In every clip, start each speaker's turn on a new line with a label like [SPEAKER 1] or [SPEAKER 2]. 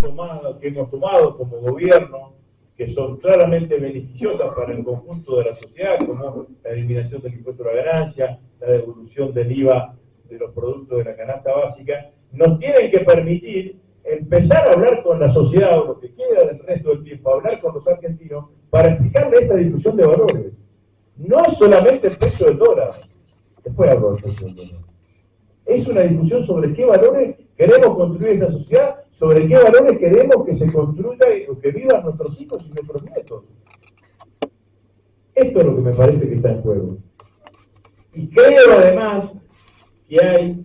[SPEAKER 1] que hemos tomado como gobierno, que son claramente beneficiosas para el conjunto de la sociedad, como la eliminación del impuesto a la ganancia, la devolución del IVA de los productos de la canasta básica, nos tienen que permitir empezar a hablar con la sociedad, o lo que queda del resto del tiempo, hablar con los argentinos, para explicarle esta discusión de valores. No es solamente el precio del dólar, después hablo del precio del dólar. Es una discusión sobre qué valores queremos construir esta sociedad, sobre qué valores queremos que se construya o que vivan nuestros hijos y nuestros nietos. Esto es lo que me parece que está en juego. Y creo además que hay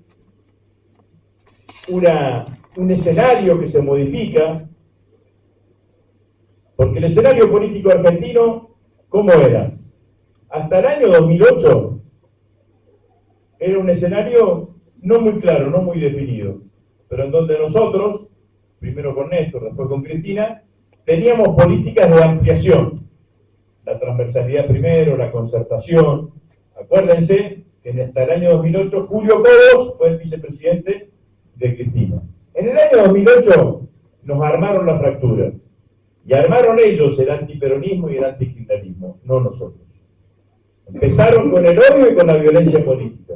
[SPEAKER 1] un escenario que se modifica, porque el escenario político argentino, ¿cómo era? Hasta el año 2008 era un escenario no muy claro, no muy definido, pero en donde nosotros, primero con Néstor, después con Cristina, teníamos políticas de ampliación, la transversalidad primero, la concertación. Acuérdense que hasta el año 2008 Julio Cobos fue el vicepresidente de Cristina. En el año 2008 nos armaron la fractura, y armaron ellos el antiperonismo y el antikirchnerismo, no nosotros. Empezaron con el odio y con la violencia política.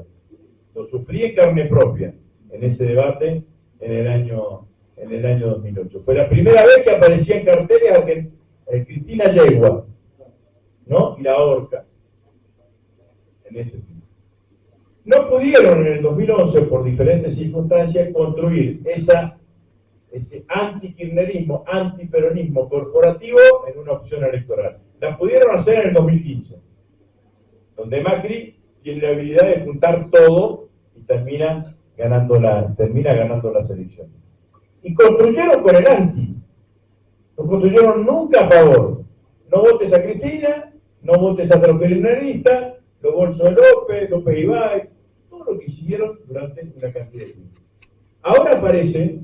[SPEAKER 1] Lo sufrí en carne propia en ese debate en el año 2008. Fue la primera vez que aparecía en carteles Cristina Yegua, ¿no? Y la horca. En ese tiempo. No pudieron en el 2011, por diferentes circunstancias, construir ese antikirchnerismo, antiperonismo corporativo en una opción electoral. La pudieron hacer en el 2015, donde Macri tiene la habilidad de juntar todo y termina ganando las elecciones. Y construyeron con el anti. No construyeron nunca a favor. No votes a Cristina, no votes a otro kirchnerista, los bolsos de López Ibai, todo lo que hicieron durante una cantidad de tiempo. Ahora aparece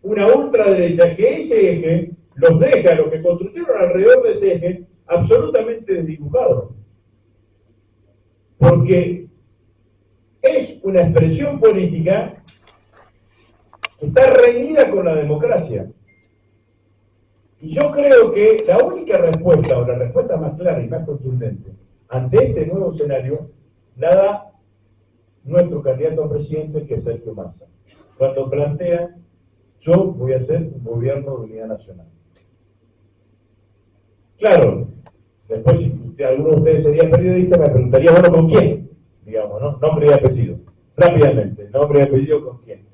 [SPEAKER 1] una ultraderecha que ese eje los deja, los que construyeron alrededor de ese eje, absolutamente desdibujados. Porque es una expresión política que está reñida con la democracia. Y yo creo que la única respuesta, o la respuesta más clara y más contundente, ante este nuevo escenario, la da nuestro candidato a presidente, que es Sergio Massa, cuando plantea: yo voy a hacer un gobierno de unidad nacional. Claro, después si alguno de ustedes sería periodista, me preguntaría, bueno, ¿con quién? Digamos, ¿no? Nombre y apellido. Rápidamente, nombre y apellido, ¿con quién?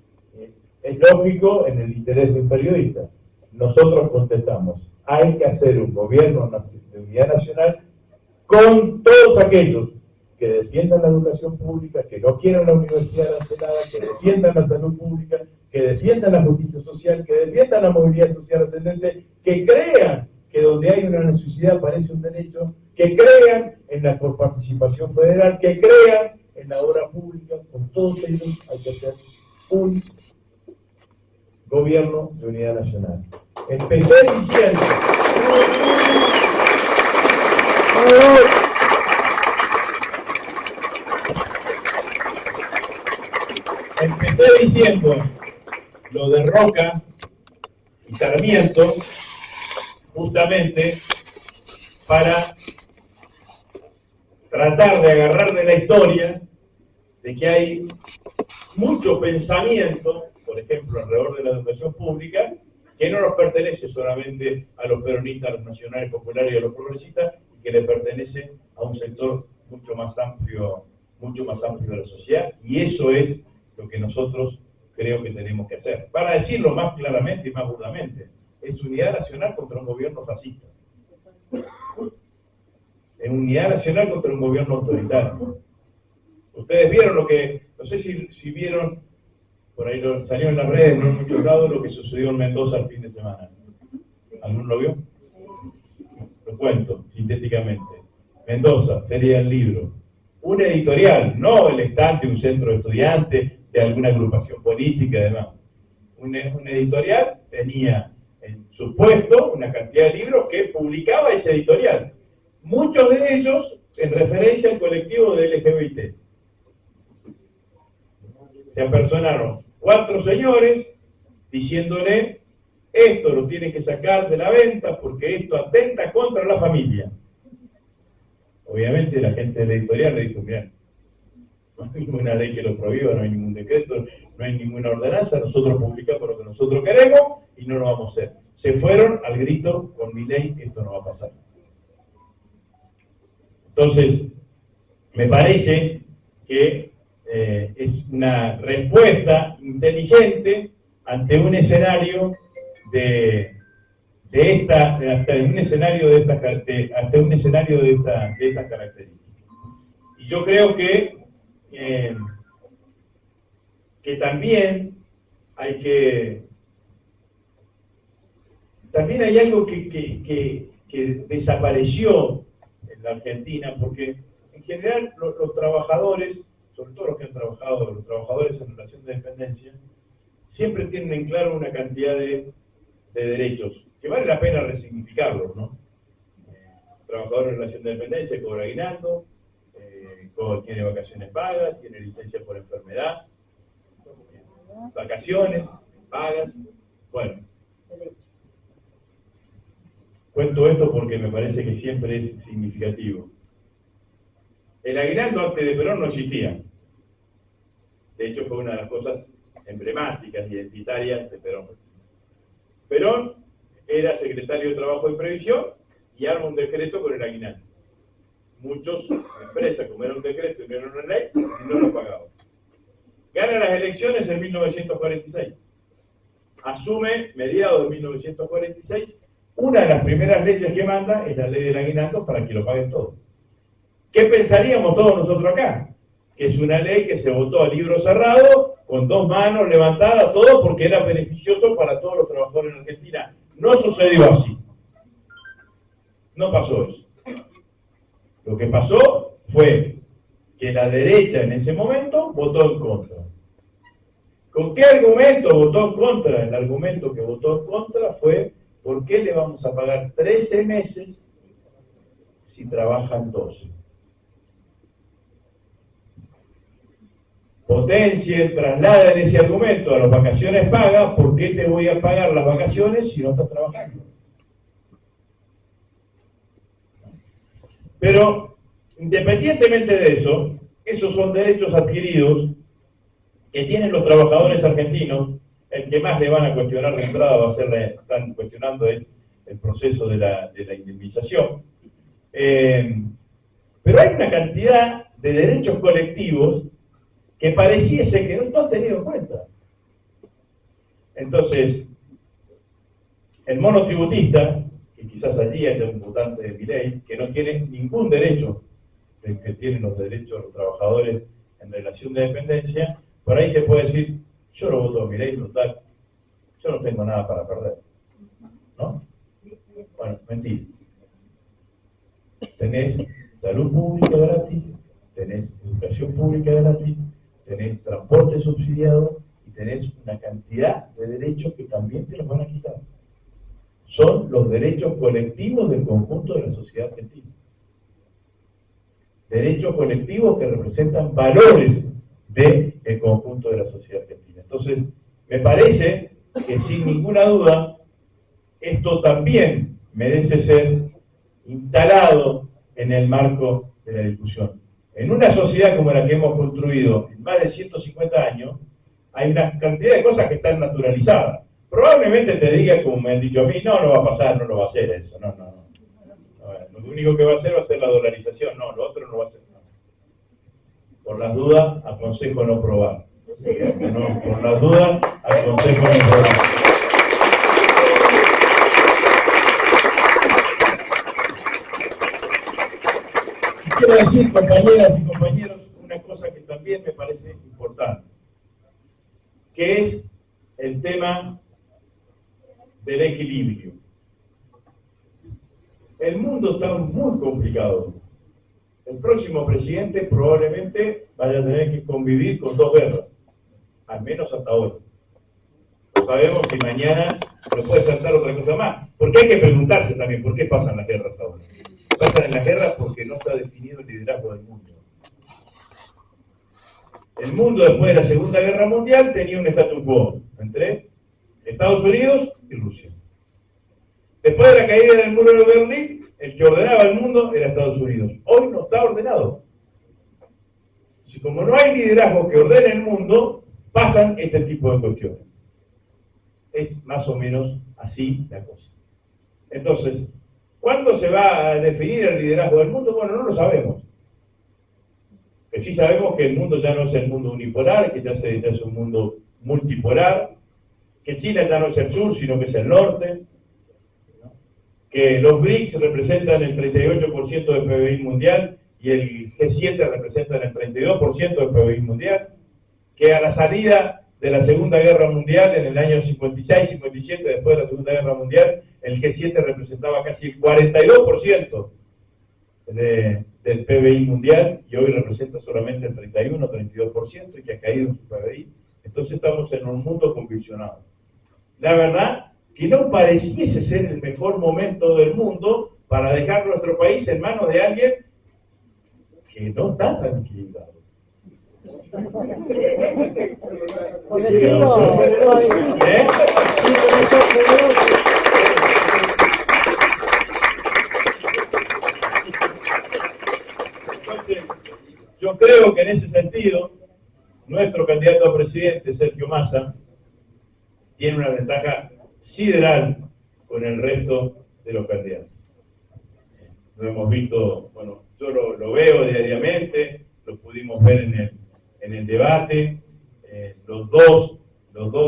[SPEAKER 1] Es lógico en el interés de un periodista. Nosotros contestamos: hay que hacer un gobierno de unidad nacional con todos aquellos que defiendan la educación pública, que no quieran la universidad arancelada, que defiendan la salud pública, que defiendan la justicia social, que defiendan la movilidad social ascendente, que crean que donde hay una necesidad aparece un derecho, que crean en la coparticipación federal, que crean en la obra pública. Con todos ellos hay que hacer un gobierno de unidad nacional. Empecé diciendo lo de Roca y Sarmiento justamente para tratar de agarrar de la historia de que hay mucho pensamiento, por ejemplo, alrededor de la educación pública, que no nos pertenece solamente a los peronistas, a los nacionales populares y a los progresistas, y que le pertenece a un sector mucho más amplio de la sociedad, y eso es lo que nosotros creo que tenemos que hacer. Para decirlo más claramente y más burdamente, es unidad nacional contra un gobierno fascista. En unidad nacional contra un gobierno autoritario. Ustedes vieron lo que, no sé si vieron, por ahí salió en las redes, no en muchos lados, lo que sucedió en Mendoza el fin de semana. ¿Alguno lo vio? Lo cuento sintéticamente. Mendoza, Feria del Libro. Un editorial, no el stand de un centro de estudiantes, de alguna agrupación política y demás. Un editorial tenía en su puesto una cantidad de libros que publicaba ese editorial. Muchos de ellos en referencia al colectivo de LGBT. Se apersonaron 4 señores diciéndole esto lo tienen que sacar de la venta porque esto atenta contra la familia. Obviamente la gente de la editorial le dijo, mira, no hay ninguna ley que lo prohíba, no hay ningún decreto, no hay ninguna ordenanza, nosotros publicamos lo que nosotros queremos y no lo vamos a hacer. Se fueron al grito, con mi ley esto no va a pasar. Entonces, me parece que es una respuesta inteligente ante un escenario de estas características. Y yo creo que también hay algo que desapareció en la Argentina, porque en general los trabajadores, sobre todo los que han trabajado, los trabajadores en relación de dependencia, siempre tienen en claro una cantidad de derechos, que vale la pena resignificarlos, ¿no? Trabajador en relación de dependencia cobra aguinaldo, tiene vacaciones pagas, tiene licencia por enfermedad, vacaciones pagas, bueno. Cuento esto porque me parece que siempre es significativo. El aguinaldo antes de Perón no existía. De hecho, fue una de las cosas emblemáticas, identitarias de Perón. Perón era secretario de Trabajo y Previsión y arma un decreto con el aguinaldo. Muchas empresas, como era un decreto y no era una ley, no lo pagaban. Gana las elecciones en 1946. Asume, mediados de 1946, una de las primeras leyes que manda es la ley del aguinaldo para que lo paguen todos. ¿Qué pensaríamos todos nosotros acá? Que es una ley que se votó a libro cerrado, con dos manos levantadas, todo porque era beneficioso para todos los trabajadores en Argentina. No sucedió así. No pasó eso. Lo que pasó fue que la derecha en ese momento votó en contra. ¿Con qué argumento votó en contra? El argumento que votó en contra fue: ¿por qué le vamos a pagar 13 meses si trabajan 12? Potencien, trasladen ese argumento a las vacaciones pagas. ¿Por qué te voy a pagar las vacaciones si no estás trabajando? Pero, independientemente de eso, esos son derechos adquiridos que tienen los trabajadores argentinos. El que más le van a cuestionar de entrada va a ser, están cuestionando, es el proceso de la indemnización. Pero hay una cantidad de derechos colectivos que pareciese que no han tenido en cuenta. Entonces, el monotributista, que quizás allí haya un votante de Milei, que no tiene ningún derecho que tienen los derechos de los trabajadores en relación de dependencia, por ahí te puede decir: yo lo voto a Milei, total, yo no tengo nada para perder, ¿no? Bueno, mentira. Tenés salud pública gratis, tenés educación pública gratis, tenés transporte subsidiado y tenés una cantidad de derechos que también te los van a quitar. Son los derechos colectivos del conjunto de la sociedad argentina. Derechos colectivos que representan valores del conjunto de la sociedad argentina. Entonces, me parece que sin ninguna duda, esto también merece ser instalado en el marco de la discusión. En una sociedad como la que hemos construido en más de 150 años, hay una cantidad de cosas que están naturalizadas. Probablemente te diga, como me han dicho a mí: no, no va a pasar, no lo va a hacer eso, no. Lo único que va a ser la dolarización, no, lo otro no va a hacer. No. Por las dudas, aconsejo no probar. No, por las dudas, aconsejo no probar. Quiero decir, compañeras y compañeros, una cosa que también me parece importante, que es el tema del equilibrio. El mundo está muy complicado. El próximo presidente probablemente vaya a tener que convivir con dos guerras, al menos hasta ahora. No sabemos si mañana no puede saltar otra cosa más. Porque hay que preguntarse también por qué pasan las guerras ahora. Pasan en las guerras porque no está definido el liderazgo del mundo. El mundo después de la Segunda Guerra Mundial tenía un status quo entre Estados Unidos y Rusia. Después de la caída del muro de Berlín, el que ordenaba el mundo era Estados Unidos. Hoy no está ordenado. Y como no hay liderazgo que ordene el mundo, pasan este tipo de cuestiones. Es más o menos así la cosa. Entonces, ¿cuándo se va a definir el liderazgo del mundo? Bueno, no lo sabemos. Que sí sabemos que el mundo ya no es el mundo unipolar, que ya es un mundo multipolar, que China ya no es el sur, sino que es el norte, ¿no? Que los BRICS representan el 38% del PBI mundial y el G7 representa el 32% del PBI mundial, que a la salida de la Segunda Guerra Mundial, en el año 56, 57, después de la Segunda Guerra Mundial, el G7 representaba casi el 42% del PBI mundial y hoy representa solamente el 31, 32% y que ha caído en su PBI. Entonces estamos en un mundo convulsionado. La verdad que no pareciese ser el mejor momento del mundo para dejar nuestro país en manos de alguien que no está tan equilibrado. Yo creo que en ese sentido, nuestro candidato a presidente, Sergio Massa, tiene una ventaja sideral con el resto de los candidatos. Lo hemos visto, bueno, yo lo veo diariamente, lo pudimos ver en el debate, los dos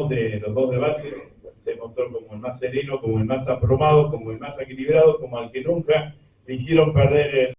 [SPEAKER 1] debates se mostró como el más sereno, como el más aprobado, como el más equilibrado, como al que nunca le hicieron perder el